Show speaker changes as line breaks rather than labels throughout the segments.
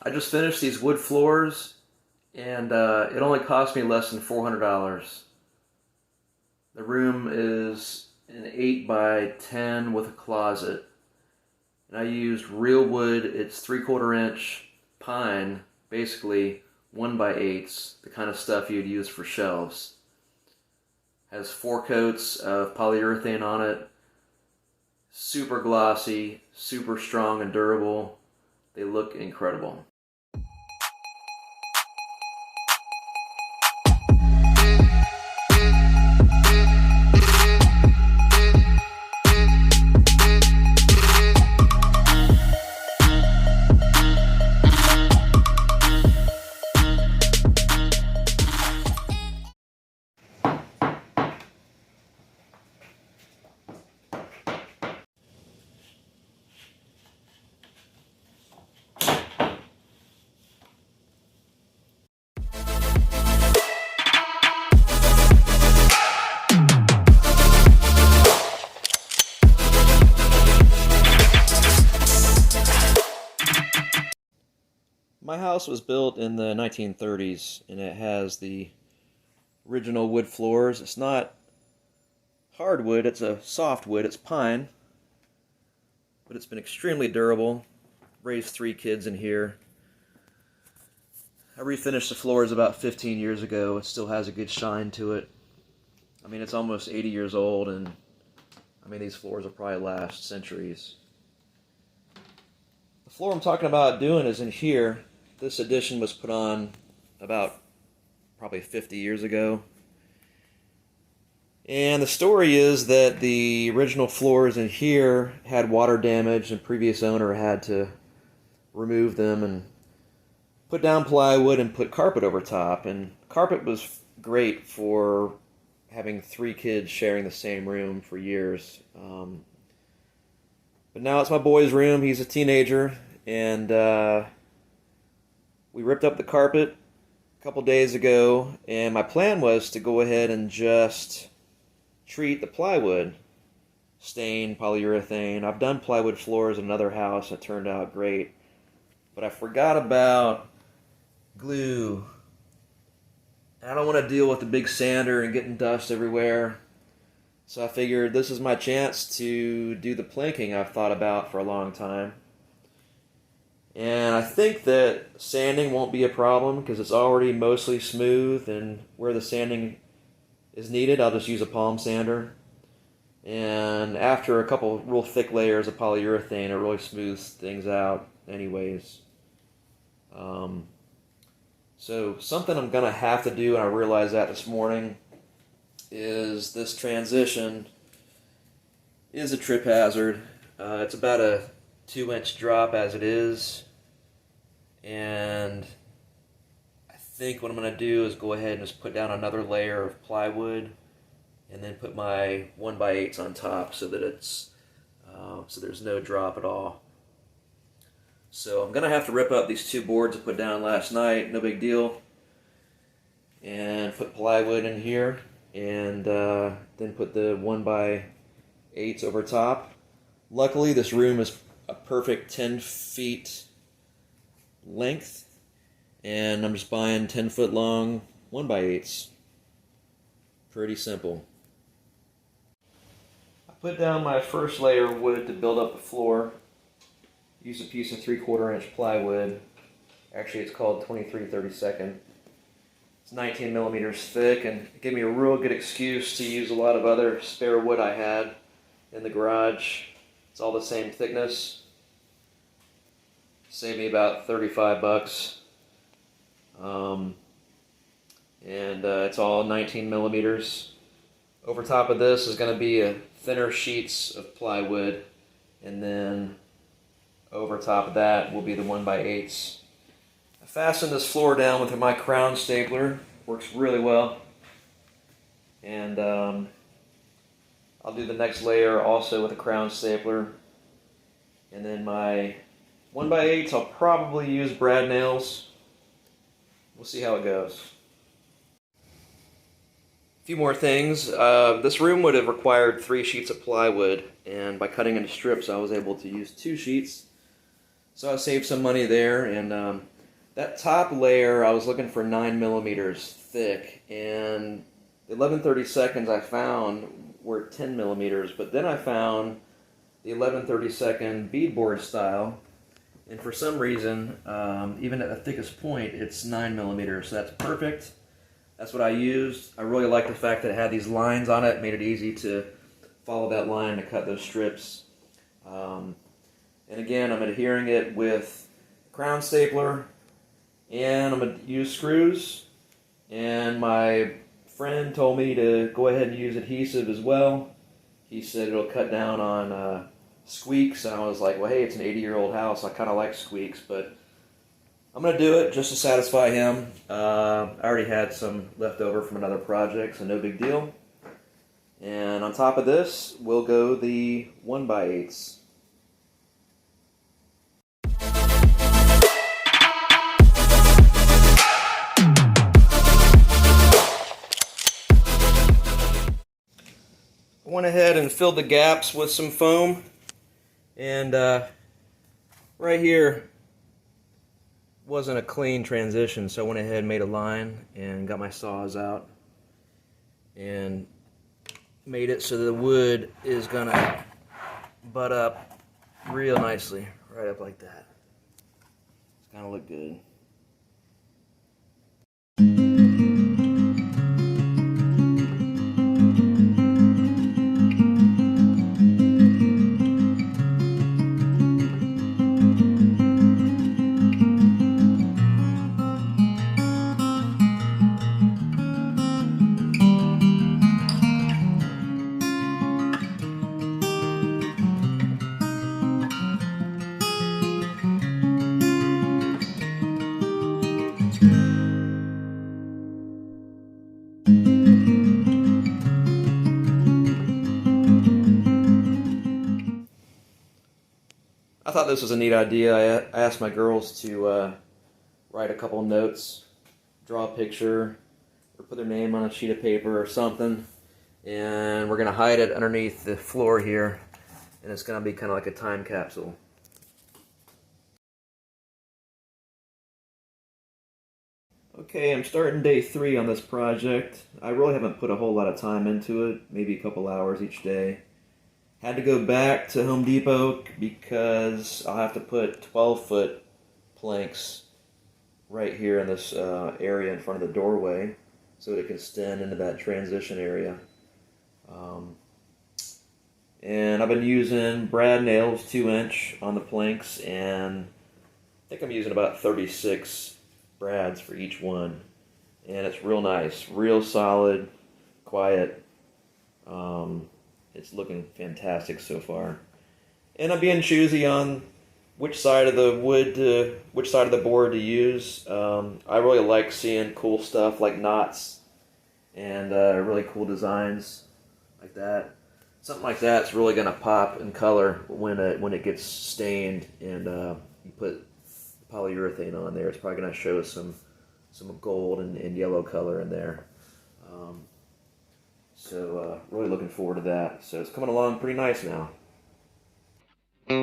I just finished these wood floors, and it only cost me less than $400. The room is an 8 by 10 with a closet, and I used real wood. It's 3/4 inch pine, basically 1 by 8s, the kind of stuff you'd use for shelves. Has 4 coats of polyurethane on it. Super glossy, super strong and durable. They look incredible. My house was built in the 1930s, and it has the original wood floors. It's not hardwood, it's a softwood, it's pine, but it's been extremely durable. Raised 3 kids in here. I refinished the floors about 15 years ago. It still has a good shine to it. I mean, it's almost 80 years old, and I mean, these floors will probably last centuries. The floor I'm talking about doing is in here. This addition was put on about probably 50 years ago. And the story is that the original floors in here had water damage, and previous owner had to remove them and put down plywood and put carpet over top. And carpet was great for having 3 kids sharing the same room for years. But now it's my boy's room. He's a teenager, and we ripped up the carpet a couple days ago, and my plan was to go ahead and just treat the plywood, stain, polyurethane. I've done plywood floors in another house. It turned out great. But I forgot about glue. I don't want to deal with the big sander and getting dust everywhere. So I figured this is my chance to do the planking I've thought about for a long time. And I think that sanding won't be a problem because it's already mostly smooth, and where the sanding is needed, I'll just use a palm sander. And after a couple real thick layers of polyurethane, it really smooths things out anyways. So something I'm going to have to do, and I realized that this morning, is this transition is a trip hazard. It's about a 2-inch drop as it is, and I think what I'm going to do is go ahead and just put down another layer of plywood and then put my 1 by 8s on top so that it's so there's no drop at all. So I'm going to have to rip up these 2 boards I put down last night, no big deal, and put plywood in here, and then put the 1 by 8s over top. Luckily, this room is a perfect 10 feet length, and I'm just buying 10-foot long 1 by 8s. Pretty simple. I put down my first layer of wood to build up the floor. Use a piece of 3/4 inch plywood. Actually, it's called 23/32. It's 19 millimeters thick, and it gave me a real good excuse to use a lot of other spare wood I had in the garage. It's all the same thickness. Saved me about 35 bucks. And it's all 19 millimeters. Over top of this is going to be a thinner sheets of plywood, and then over top of that will be the 1 by 8s. I fastened this floor down with my crown stapler. Works really well. And I'll do the next layer also with a crown stapler. And then my 1 by 8s, I'll probably use brad nails. We'll see how it goes. A few more things. This room would have required 3 sheets of plywood, and by cutting into strips I was able to use 2 sheets. So I saved some money there, and that top layer I was looking for 9 millimeters thick, and the 11/32 I found were 10 millimeters, but then I found the 11/32 beadboard style, and for some reason, even at the thickest point, it's 9 millimeters, so that's perfect. That's what I used. I really like the fact that it had these lines on it, made it easy to follow that line to cut those strips. And again, I'm adhering it with crown stapler, and I'm going to use screws, and my friend told me to go ahead and use adhesive as well. He said it'll cut down on squeaks, and I was like, well, hey, it's an 80-year-old house. I kind of like squeaks, but I'm going to do it just to satisfy him. I already had some left over from another project, so no big deal. And on top of this, we'll go the 1x8s. I went ahead and filled the gaps with some foam, and right here wasn't a clean transition, so I went ahead and made a line and got my saws out and made it so the wood is gonna butt up real nicely, right up like that. It's gonna look good. I thought this was a neat idea. I asked my girls to write a couple notes, draw a picture, or put their name on a sheet of paper or something, and we're going to hide it underneath the floor here, and it's going to be kind of like a time capsule. Okay, I'm starting day 3 on this project. I really haven't put a whole lot of time into it, maybe a couple hours each day. Had to go back to Home Depot because I'll have to put 12-foot planks right here in this area in front of the doorway so it can extend into that transition area. And I've been using brad nails 2-inch on the planks, and I think I'm using about 36 brads for each one. And it's real nice, real solid, quiet. It's looking fantastic so far. And I'm being choosy on which side of the which side of the board to use. I really like seeing cool stuff like knots and really cool designs like that. Something like that's really going to pop in color when it gets stained and you put polyurethane on there. It's probably going to show some gold and yellow color in there. So really looking forward to that. So it's coming along pretty nice now. I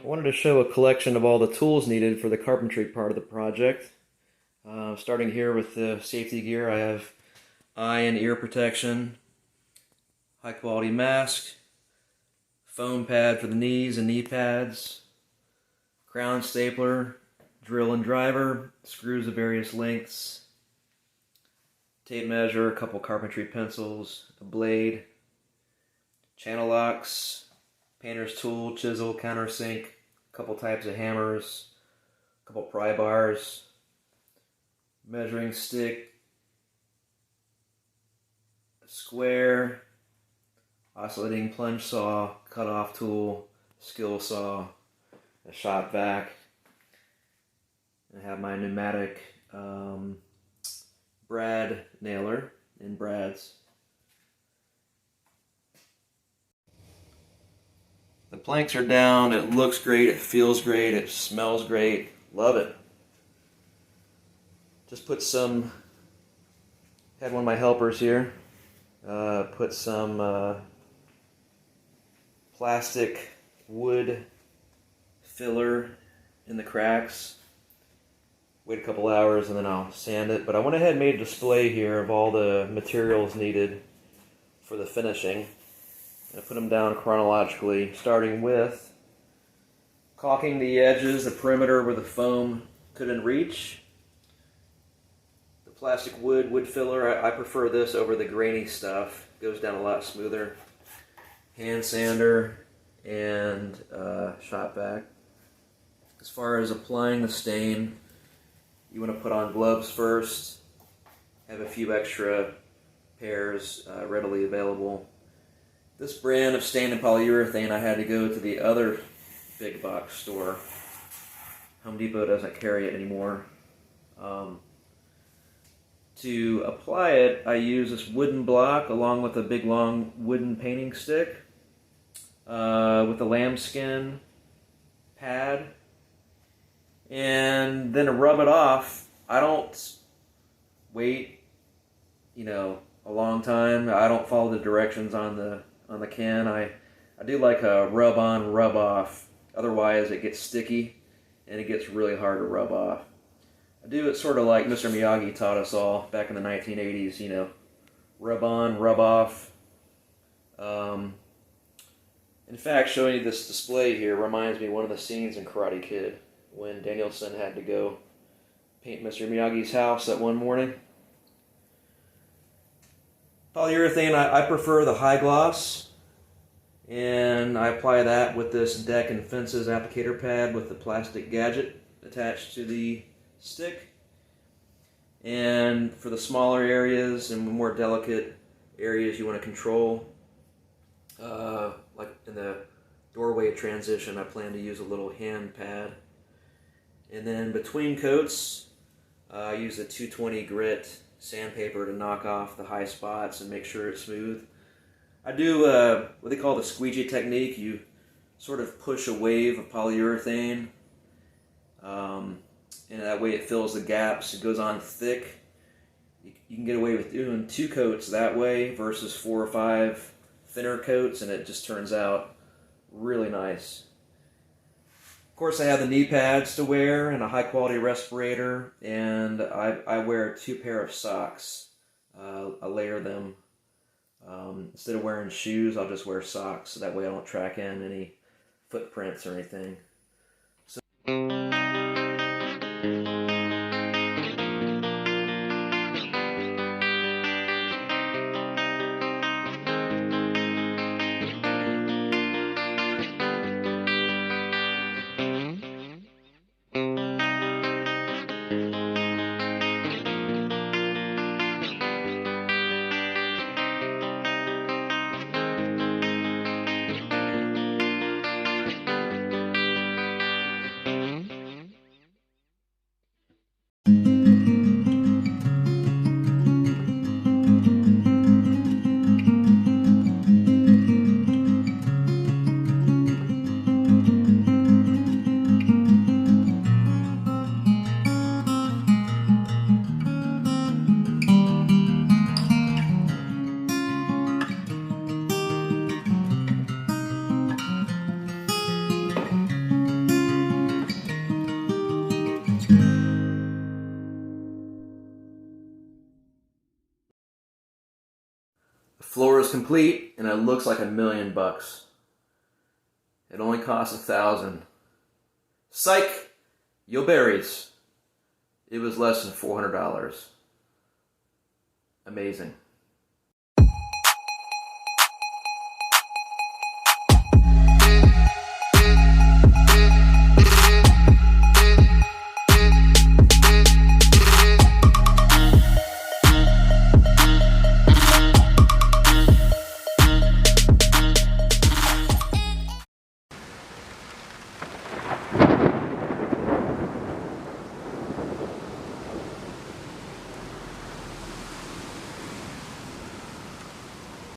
wanted to show a collection of all the tools needed for the carpentry part of the project. Starting here with the safety gear, I have eye and ear protection, high quality mask, foam pad for the knees and knee pads, crown stapler, drill and driver, screws of various lengths, tape measure, a couple carpentry pencils, a blade, channel locks, painter's tool, chisel, countersink, a couple types of hammers, a couple pry bars, measuring stick, a square, oscillating plunge saw, cut-off tool, skill saw, a shop vac. I have my pneumatic brad nailer in brads. The planks are down, it looks great, it feels great, it smells great, love it. Just put some, had one of my helpers here, put some plastic wood filler in the cracks. Wait a couple hours and then I'll sand it. But I went ahead and made a display here of all the materials needed for the finishing. I put them down chronologically, starting with caulking the edges, the perimeter where the foam couldn't reach. The plastic wood filler, I prefer this over the grainy stuff. It goes down a lot smoother. Hand sander and shop vac. As far as applying the stain, you want to put on gloves first. Have a few extra pairs readily available. This brand of stain and polyurethane, I had to go to the other big box store. Home Depot doesn't carry it anymore. To apply it, I use this wooden block along with a big long wooden painting stick with a lambskin pad, and then to rub it off, I don't wait, a long time. I don't follow the directions on the can. I do like a rub on, rub off. Otherwise, it gets sticky and it gets really hard to rub off. I do it sort of like Mr. Miyagi taught us all back in the 1980s. Rub on, rub off. In fact, showing you this display here reminds me of one of the scenes in Karate Kid when Danielson had to go paint Mr. Miyagi's house that one morning. Polyurethane, I prefer the high gloss, and I apply that with this deck and fences applicator pad with the plastic gadget attached to the stick. And for the smaller areas and more delicate areas you want to control, like in the doorway transition, I plan to use a little hand pad. And then between coats, I use a 220 grit sandpaper to knock off the high spots and make sure it's smooth. I do what they call the squeegee technique. You sort of push a wave of polyurethane, and that way it fills the gaps. It goes on thick. You can get away with doing 2 coats that way versus 4 or 5 thinner coats, and it just turns out really nice. Of course, I have the knee pads to wear and a high quality respirator, and I wear 2 pair of socks. I layer them. Instead of wearing shoes, I'll just wear socks, so that way I don't track in any footprints or anything. The floor is complete and it looks like $1,000,000. It only cost $1,000. Psych! Yo berries. It was less than $400. Amazing.